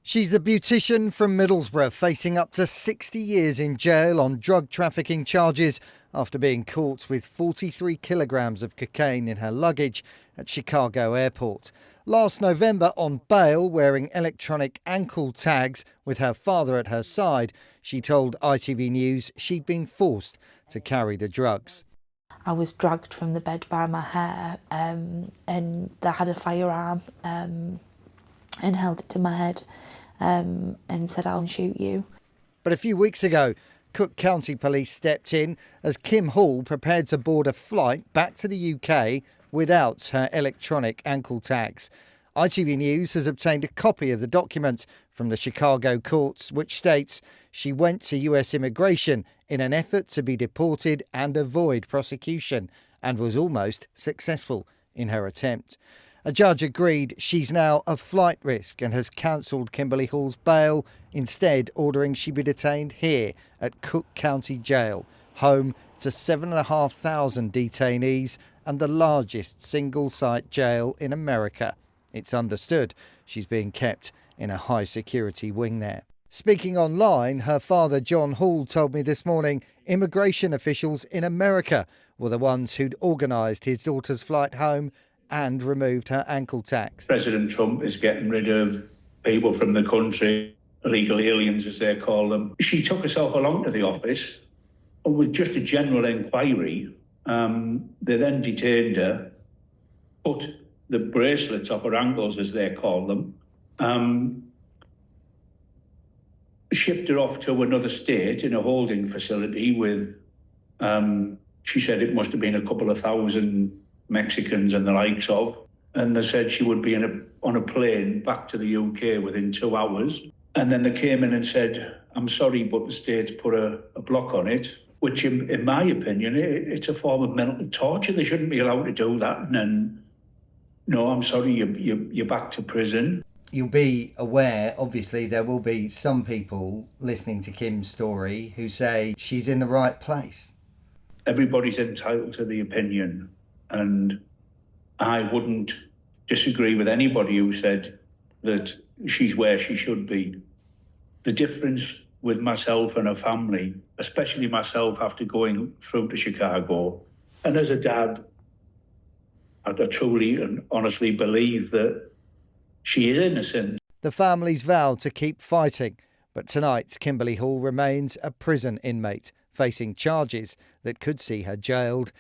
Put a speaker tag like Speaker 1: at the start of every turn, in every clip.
Speaker 1: She's the beautician from Middlesbrough, facing up to 60 years in jail on drug trafficking charges after being caught with 43 kilograms of cocaine in her luggage at Chicago Airport. Last November, on bail, wearing electronic ankle tags with her father at her side, she told ITV News she'd been forced to carry the drugs.
Speaker 2: I was dragged from the bed by my hair and they had a firearm and held it to my head and said, "I'll shoot you."
Speaker 1: But a few weeks ago, Cook County Police stepped in as Kim Hall prepared to board a flight back to the UK without her electronic ankle tags. ITV News has obtained a copy of the document from the Chicago courts, which states she went to US immigration in an effort to be deported and avoid prosecution, and was almost successful in her attempt. A judge agreed she's now a flight risk and has cancelled Kimberly Hall's bail, instead ordering she be detained here at Cook County Jail, home to 7,500 detainees and the largest single-site jail in America. It's understood she's being kept in a high-security wing there. Speaking online, her father, John Hall, told me this morning immigration officials in America were the ones who'd organised his daughter's flight home and removed her ankle tags.
Speaker 3: President Trump is getting rid of people from the country, illegal aliens as they call them. She took herself along to the office with just a general inquiry. They then detained her, put the bracelets off her ankles as they call them, shipped her off to another state in a holding facility with, she said it must have been a couple of thousand Mexicans and the likes of, and they said she would be on a plane back to the UK within 2 hours. And then they came in and said, "I'm sorry, but the state's put a block on it," which in my opinion, it's a form of mental torture. They shouldn't be allowed to do that. And then, no, I'm sorry, you're back to prison.
Speaker 1: You'll be aware, obviously, there will be some people listening to Kim's story who say she's in the right place.
Speaker 3: Everybody's entitled to the opinion, and I wouldn't disagree with anybody who said that she's where she should be. The difference with myself and her family, especially myself after going through to Chicago, and as a dad, I truly and honestly believe that she is innocent.
Speaker 1: The family's vowed to keep fighting, but tonight Kimberly Hall remains a prison inmate, facing charges that could see her jailed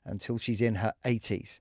Speaker 1: until she's in her 80s.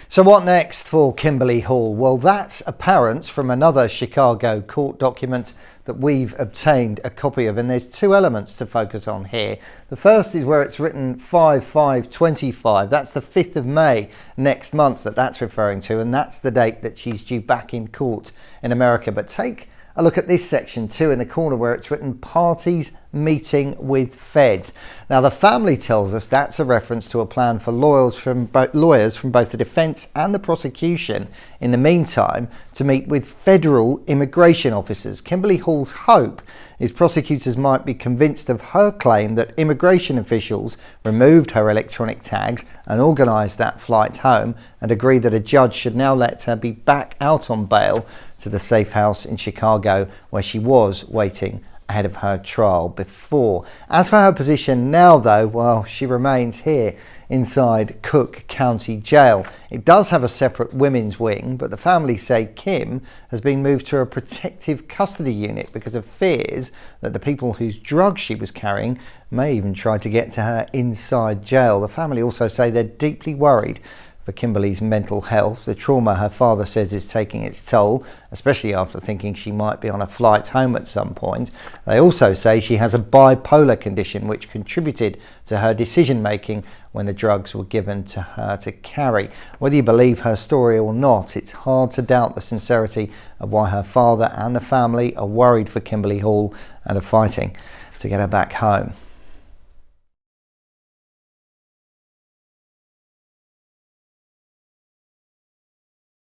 Speaker 1: So what next for Kimberly Hall? Well, that's apparent from another Chicago court document that we've obtained a copy of, and there's two elements to focus on here. The first is where it's written 5/5/25. That's the 5th of May next month that's referring to, and that's the date that she's due back in court in America. But take a look at this section too in the corner where it's written parties meeting with feds. Now the family tells us that's a reference to a plan for lawyers from both the defence and the prosecution in the meantime to meet with federal immigration officers. Kimberly Hall's hope is prosecutors might be convinced of her claim that immigration officials removed her electronic tags and organised that flight home, and agree that a judge should now let her be back out on bail to the safe house in Chicago where she was waiting ahead of her trial before. As for her position now though, well, she remains here inside Cook County Jail. It does have a separate women's wing, but the family say Kim has been moved to a protective custody unit because of fears that the people whose drugs she was carrying may even try to get to her inside jail. The family also say they're deeply worried for Kimberly's mental health. The trauma, her father says, is taking its toll, especially after thinking she might be on a flight home at some point. They also say she has a bipolar condition which contributed to her decision making when the drugs were given to her to carry. Whether you believe her story or not, it's hard to doubt the sincerity of why her father and the family are worried for Kimberly Hall and are fighting to get her back home.